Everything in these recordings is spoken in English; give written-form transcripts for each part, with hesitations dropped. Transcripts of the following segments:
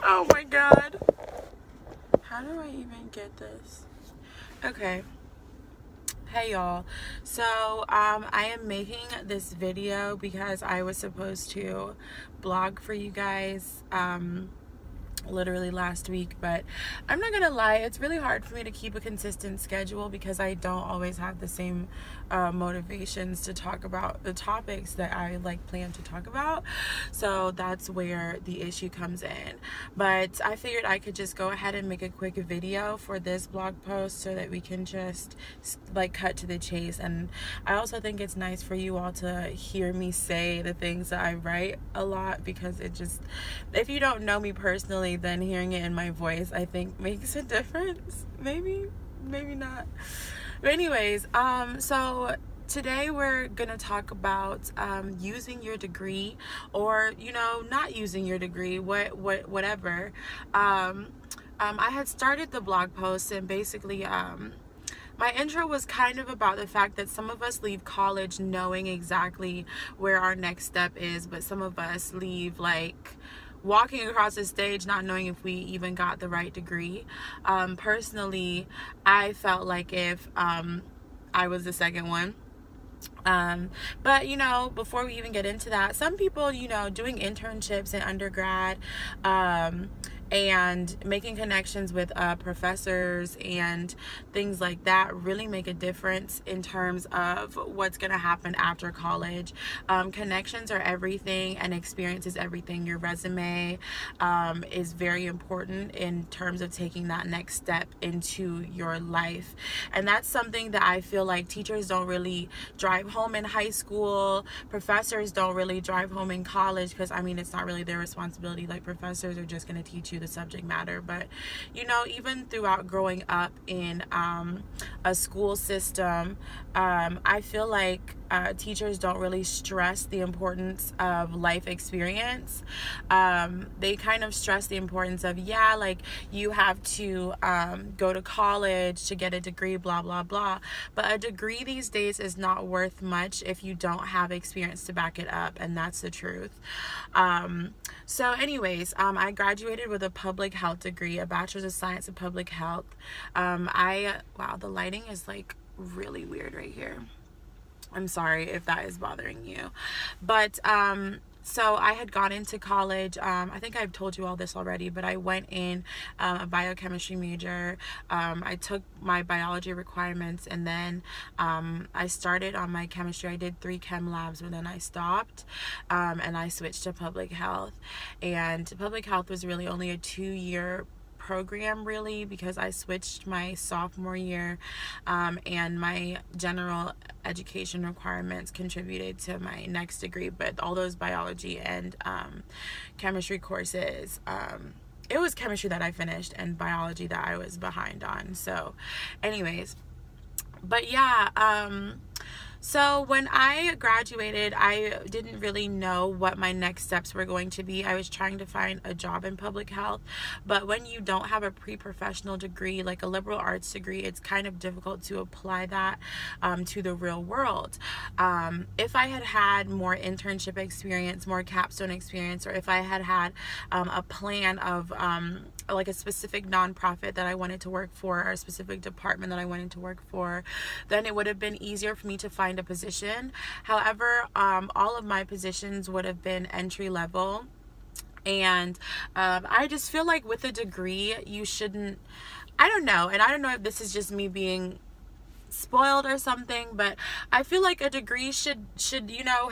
Oh my god. How do I even get this? Okay. Hey y'all. So I am making this video because I was supposed to blog for you guys literally last week, but I'm not gonna lie, it's really hard for me to keep a consistent schedule because I don't always have the same motivations to talk about the topics that I plan to talk about. So that's where the issue comes in. But I figured I could just go ahead and make a quick video for this blog post so that we can just cut to the chase. And I also think it's nice for you all to hear me say the things that I write a lot, because it just, if you don't know me personally, then hearing it in my voice I think makes a difference. Maybe not. But anyways, so today we're gonna talk about using your degree, or not using your degree, whatever. I had started the blog post, and basically my intro was kind of about the fact that some of us leave college knowing exactly where our next step is, but some of us leave walking across the stage not knowing if we even got the right degree. Personally, I felt like if I was the second one. But before we even get into that, some people, doing internships in undergrad, and making connections with professors and things like that really make a difference in terms of what's going to happen after college. Connections are everything, and experience is everything. Your resume is very important in terms of taking that next step into your life. And that's something that I feel like teachers don't really drive home in high school. Professors don't really drive home in college, because it's not really their responsibility. Professors are just going to teach you the subject matter. But even throughout growing up in a school system, I feel like teachers don't really stress the importance of life experience. They kind of stress the importance of, you have to go to college to get a degree, blah blah blah. But a degree these days is not worth much if you don't have experience to back it up, and that's the truth. So anyways, I graduated with a public health degree, a bachelor's of science in public health. Wow, the lighting is really weird right here. I'm sorry if that is bothering you. But so I had gone into college. I think I've told you all this already, but I went in a biochemistry major. I took my biology requirements, and then I started on my chemistry. I did 3 chem labs, but then I stopped, and I switched to public health. And public health was really only a 2-year program, really, because I switched my sophomore year, and my general education requirements contributed to my next degree. But all those biology and chemistry courses, it was chemistry that I finished and biology that I was behind on. So anyways, but yeah, so when I graduated, I didn't really know what my next steps were going to be. I was trying to find a job in public health, but when you don't have a pre-professional degree, like a liberal arts degree, it's kind of difficult to apply that to the real world. If I had had more internship experience, more capstone experience, or if I had had a plan of a specific nonprofit that I wanted to work for, or a specific department that I wanted to work for, then it would have been easier for me to find a position. However, all of my positions would have been entry level, and I just feel like with a degree you shouldn't, I don't know if this is just me being spoiled or something, but I feel like a degree should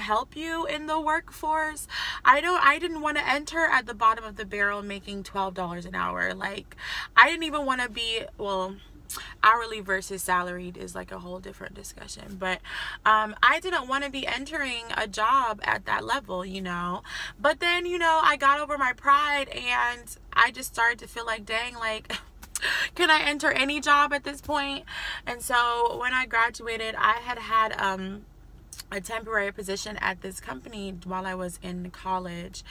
help you in the workforce. I didn't want to enter at the bottom of the barrel making $12 an hour. I didn't even want to be, well, hourly versus salaried is a whole different discussion, but I didn't want to be entering a job at that level, but then I got over my pride, and I just started to feel like, dang, can I enter any job at this point? And so when I graduated, I had a temporary position at this company while I was in college,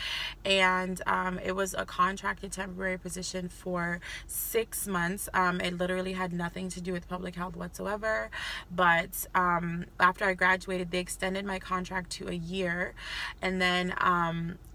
and it was a contracted temporary position for 6 months. It literally had nothing to do with public health whatsoever, but after I graduated, they extended my contract to a year, and then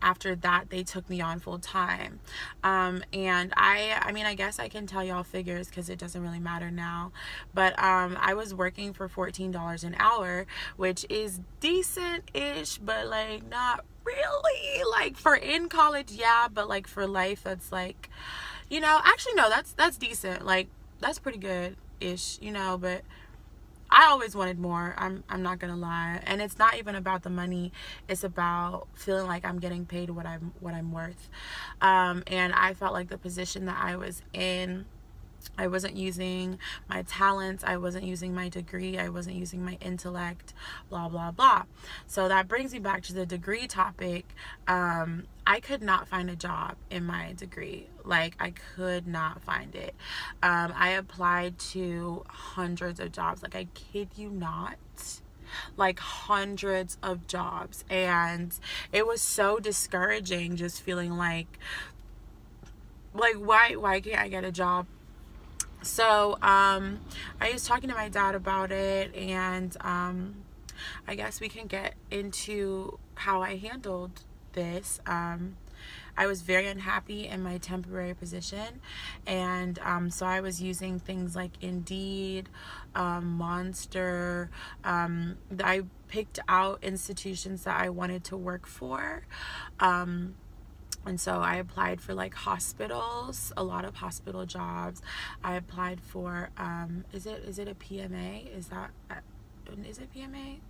after that, they took me on full time. And I mean, I guess I can tell y'all figures because it doesn't really matter now, but I was working for $14 an hour, which is decent-ish, but like not really. Like for in college, yeah, but like for life, that's like, actually no, that's decent. Like that's pretty good-ish, but I always wanted more. I'm not gonna lie, and it's not even about the money. It's about feeling like I'm getting paid what I'm worth. And I felt like the position that I was in, I wasn't using my talents, I wasn't using my degree, I wasn't using my intellect, blah, blah, blah. So that brings me back to the degree topic. I could not find a job in my degree. Like, I could not find it. I applied to hundreds of jobs. Like, I kid you not. Like hundreds of jobs. And it was so discouraging, just feeling like why can't I get a job? So I was talking to my dad about it, and I guess we can get into how I handled this. I was very unhappy in my temporary position, and so I was using things like Indeed, Monster. I picked out institutions that I wanted to work for. And so I applied for like hospitals, a lot of hospital jobs. I applied for, is it a PMA? Is it PMA?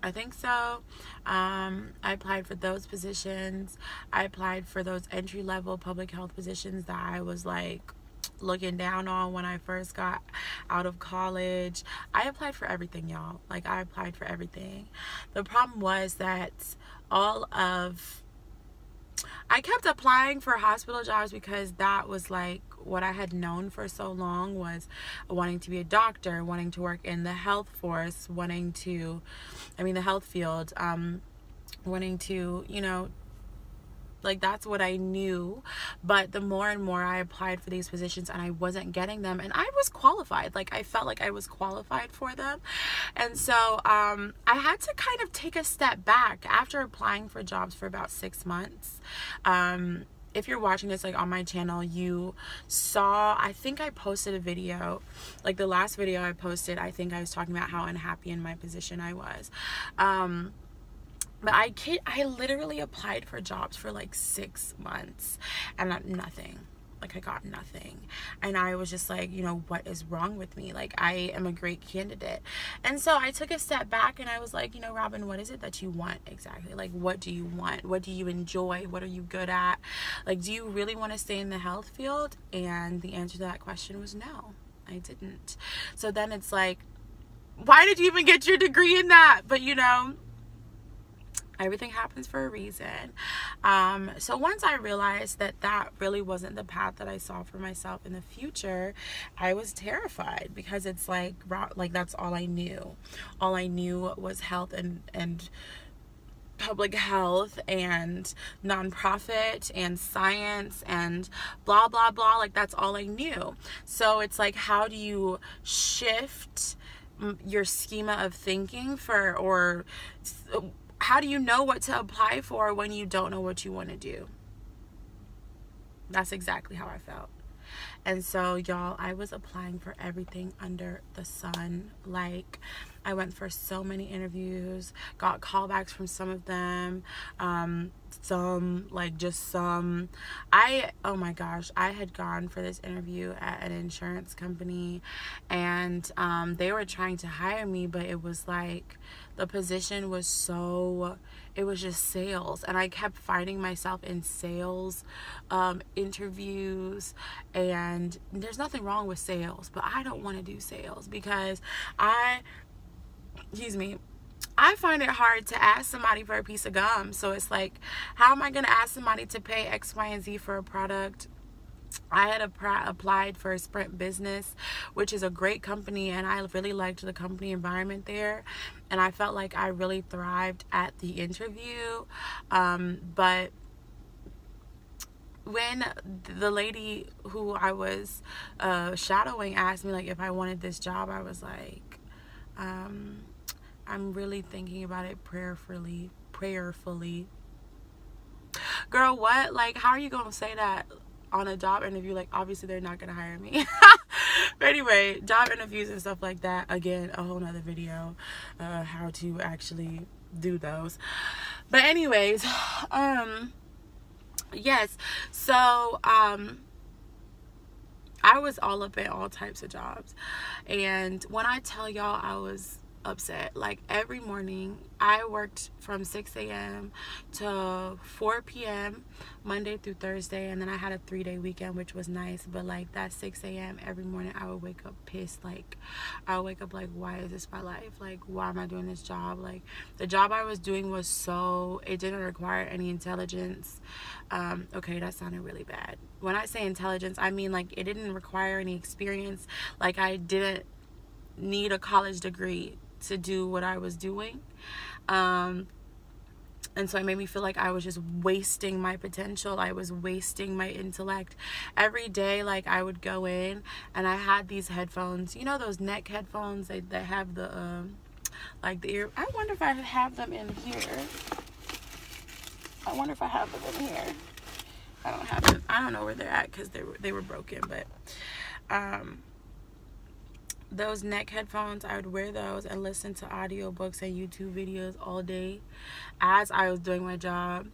I think so. I applied for those positions. I applied for those entry-level public health positions that I was like looking down on when I first got out of college. I applied for everything, y'all. Like, I applied for everything. The problem was that I kept applying for hospital jobs because that was like what I had known for so long, was wanting to be a doctor, wanting to work in the health force, the health field, wanting to, like that's what I knew. But the more and more I applied for these positions and I wasn't getting them, and I was qualified, like I felt like I was qualified for them. And so I had to kind of take a step back after applying for jobs for about 6 months. If you're watching this like on my channel, you saw, I think I posted a video, like the last video I posted, I think I was talking about how unhappy in my position I was. But I literally applied for jobs for like 6 months and nothing. Like I got nothing. And I was just like, what is wrong with me? Like, I am a great candidate. And so I took a step back and I was like, Robin, what is it that you want exactly? Like, what do you want? What do you enjoy? What are you good at? Like, do you really want to stay in the health field? And the answer to that question was no, I didn't. So then it's like, why did you even get your degree in that? But everything happens for a reason. So once I realized that really wasn't the path that I saw for myself in the future, I was terrified, because it's like that's all I knew. All I knew was health and public health and nonprofit and science and blah, blah, blah. Like, that's all I knew. So it's like, how do you shift your schema of thinking or how do you know what to apply for when you don't know what you want to do? That's exactly how I felt. And so, y'all, I was applying for everything under the sun. Like, I went for so many interviews, got callbacks from some of them, some. Oh my gosh, I had gone for this interview at an insurance company, and they were trying to hire me, but it was like the position was it was just sales, and I kept finding myself in sales interviews, and there's nothing wrong with sales, but I don't want to do sales because I find it hard to ask somebody for a piece of gum. So it's like, how am I going to ask somebody to pay X, Y, and Z for a product? I had applied for Sprint Business, which is a great company, and I really liked the company environment there. and I felt like I really thrived at the interview. But when the lady who I was shadowing asked me like if I wanted this job, I was like, I'm really thinking about it prayerfully. Girl, what? Like, how are you gonna say that on a job interview? Like, obviously they're not gonna hire me. But anyway, job interviews and stuff like that, again, a whole nother video, how to actually do those. But anyways, yes, so I was all up in all types of jobs, and when I tell y'all I was upset, like every morning I worked from 6 a.m. to 4 p.m. Monday through Thursday, and then I had a 3-day weekend, which was nice. But like that 6 a.m. every morning, I would wake up pissed. Like I would wake up like, why is this my life? Like, why am I doing this job? Like, the job I was doing was it didn't require any intelligence. Okay, that sounded really bad. When I say intelligence, I mean like it didn't require any experience. Like, I didn't need a college degree to do what I was doing. And so it made me feel like I was just wasting my potential. I was wasting my intellect. Every day, like, I would go in and I had these headphones, you know, those neck headphones that have the like the ear. I wonder if I have them in here. I don't have them. I don't know where they're at because they were broken. But those neck headphones, I would wear those and listen to audiobooks and YouTube videos all day as I was doing my job.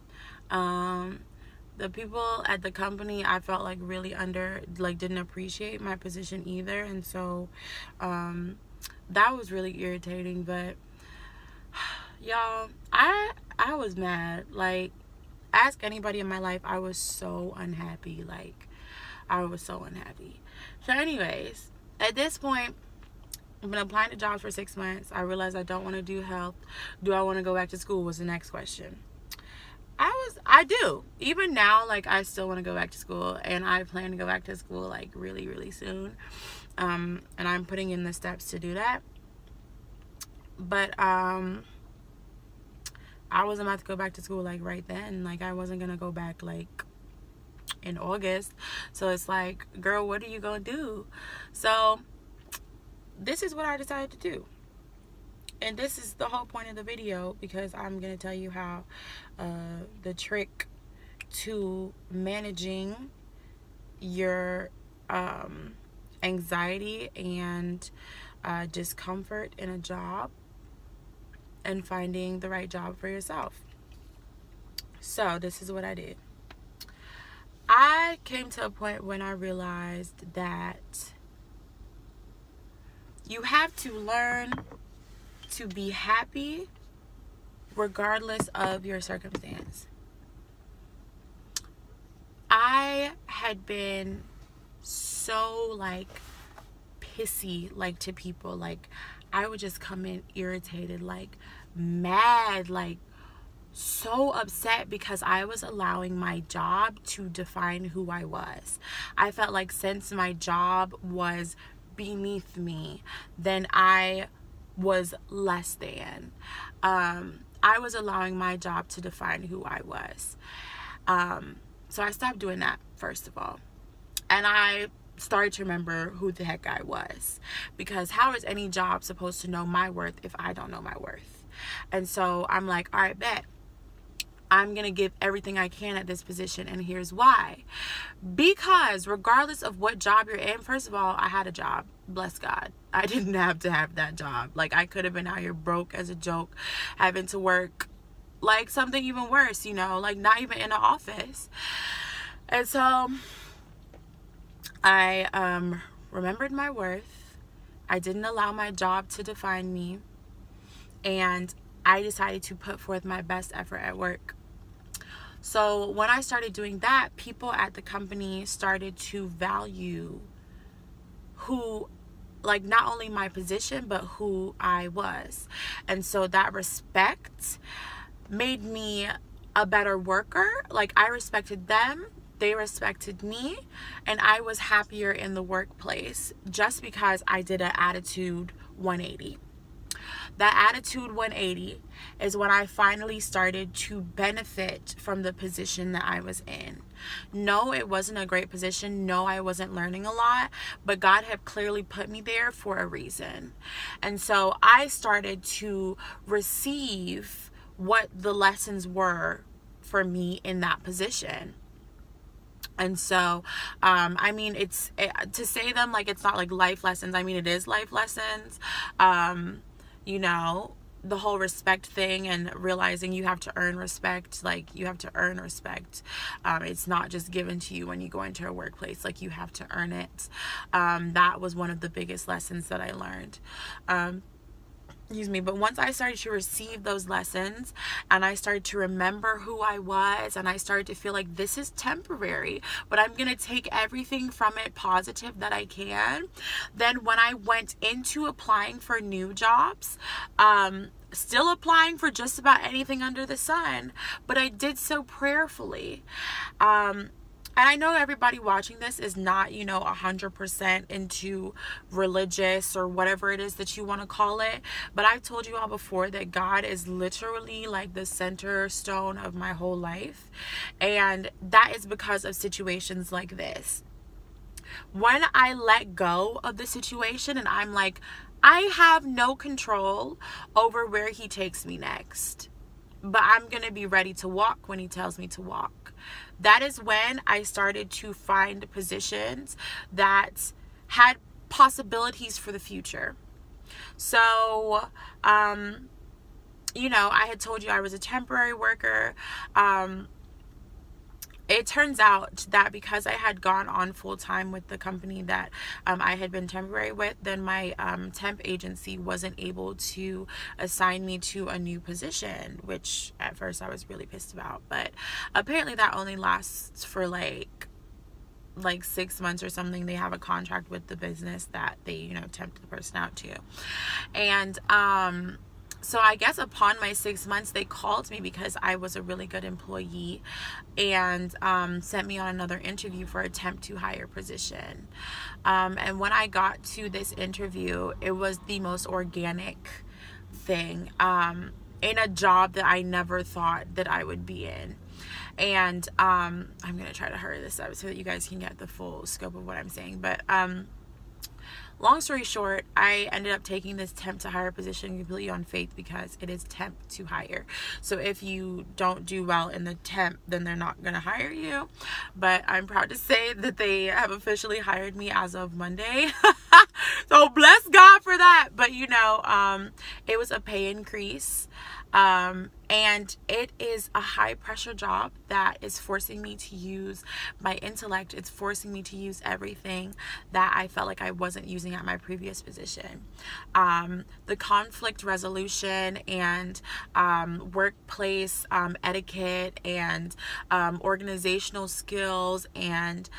The people at the company, I felt like really didn't appreciate my position either. And so that was really irritating. But y'all, I was mad. Like, ask anybody in my life, I was so unhappy. Like, I was so unhappy. So anyways, at this point, I've been applying to jobs for 6 months. I realized I don't want to do health. Do I want to go back to school was the next question. I do. Even now, like, I still want to go back to school, and I plan to go back to school like really, really soon. And I'm putting in the steps to do that. But I wasn't about to go back to school like right then. Like, I wasn't gonna go back like in August. So it's like, girl, what are you gonna do? So this is what I decided to do. And this is the whole point of the video, because I'm going to tell you how the trick to managing your anxiety and discomfort in a job and finding the right job for yourself. So this is what I did. I came to a point when I realized that you have to learn to be happy regardless of your circumstance. I had been so like pissy, like, to people. Like, I would just come in irritated, like mad, like so upset because I was allowing my job to define who I was. I felt like since my job was beneath me, then I was less than. I was allowing my job to define who I was. So I stopped doing that, first of all. And I started to remember who the heck I was. Because how is any job supposed to know my worth if I don't know my worth? And so I'm like, all right, bet. I'm going to give everything I can at this position, and here's why. Because regardless of what job you're in, first of all, I had a job. Bless God. I didn't have to have that job. Like, I could have been out here broke as a joke, having to work like something even worse, you know, like not even in an office. And so I remembered my worth. I didn't allow my job to define me, and I decided to put forth my best effort at work. So when I started doing that, people at the company started to value like not only my position, but who I was. And so that respect made me a better worker. Like, I respected them, they respected me, and I was happier in the workplace just because I did an attitude 180. That attitude 180 is when I finally started to benefit from the position that I was in. No, it wasn't a great position. No, I wasn't learning a lot, but God had clearly put me there for a reason. And so I started to receive what the lessons were for me in that position. And so, I mean, to say them like it's not like life lessons. I mean, it is life lessons. You know, the whole respect thing and realizing you have to earn respect. Like, you have to earn respect. It's not just given to you when you go into a workplace. Like, you have to earn it. That was one of the biggest lessons that I learned. But once I started to receive those lessons and I started to remember who I was and I started to feel like this is temporary, but I'm going to take everything from it positive that I can. Then when I went into applying for new jobs, still applying for just about anything under the sun, but I did so prayerfully. And I know everybody watching this is not, 100% into religious or whatever it is that you want to call it. But I've told you all before that God is literally like the center stone of my whole life. And that is because of situations like this. When I let go of the situation and I'm like, I have no control over where he takes me next, but I'm going to be ready to walk when he tells me to walk. That is when I started to find positions that had possibilities for the future. So, I had told you I was a temporary worker. It turns out that because I had gone on full time with the company that I had been temporary with, then my temp agency wasn't able to assign me to a new position, which at first I was really pissed about. But apparently that only lasts for like 6 months or something. They have a contract with the business that they, tempt the person out to. And so I guess upon my 6 months, they called me because I was a really good employee and sent me on another interview for a temp to hire position. And when I got to this interview, it was the most organic thing in a job that I never thought that I would be in. And I'm going to try to hurry this up so that you guys can get the full scope of what I'm saying. But long story short, I ended up taking this temp to hire position completely on faith because it is temp to hire. So if you don't do well in the temp, then they're not going to hire you. But I'm proud to say that they have officially hired me as of Monday. So bless God for that. But it was a pay increase. And it is a high pressure job that is forcing me to use my intellect. It's forcing me to use everything that I felt like I wasn't using at my previous position. The conflict resolution and workplace etiquette and organizational skills and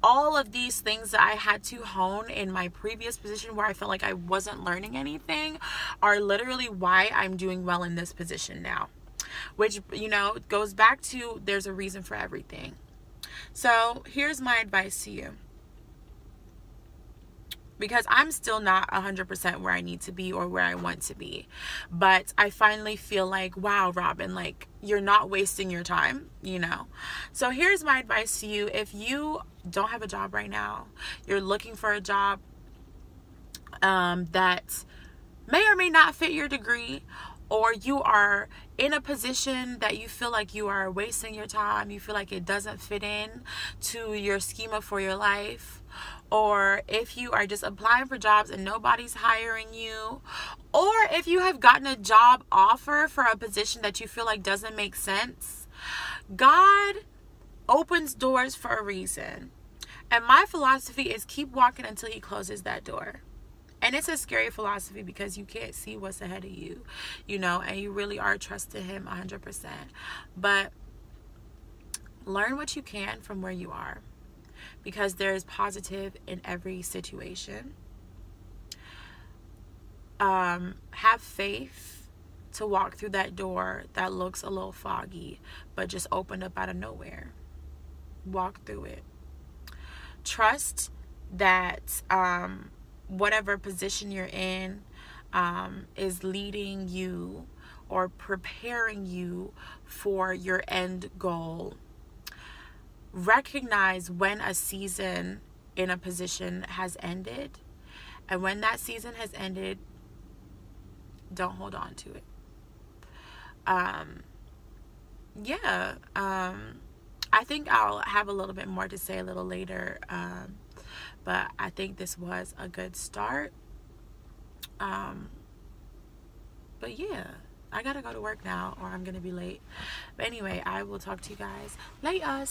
all of these things that I had to hone in my previous position where I felt like I wasn't learning anything are literally why I'm doing well in this position now. Which, goes back to there's a reason for everything. So here's my advice to you. Because I'm still not 100% where I need to be or where I want to be. But I finally feel like, wow, Robin, like you're not wasting your time, So here's my advice to you. If you don't have a job right now, you're looking for a job that may or may not fit your degree, or you are in a position that you feel like you are wasting your time, you feel like it doesn't fit in to your schema for your life, or if you are just applying for jobs and nobody's hiring you, or if you have gotten a job offer for a position that you feel like doesn't make sense, God opens doors for a reason. And my philosophy is keep walking until he closes that door. And it's a scary philosophy because you can't see what's ahead of you, and you really are trusting him 100%. But learn what you can from where you are, because there is positive in every situation. Have faith to walk through that door that looks a little foggy, but just opened up out of nowhere. Walk through it. Trust that whatever position you're in, is leading you or preparing you for your end goal. Recognize when a season in a position has ended, and when that season has ended, don't hold on to it. Yeah, I think I'll have a little bit more to say a little later, but I think this was a good start. But yeah, I gotta go to work now or I'm gonna be late. But anyway, I will talk to you guys later.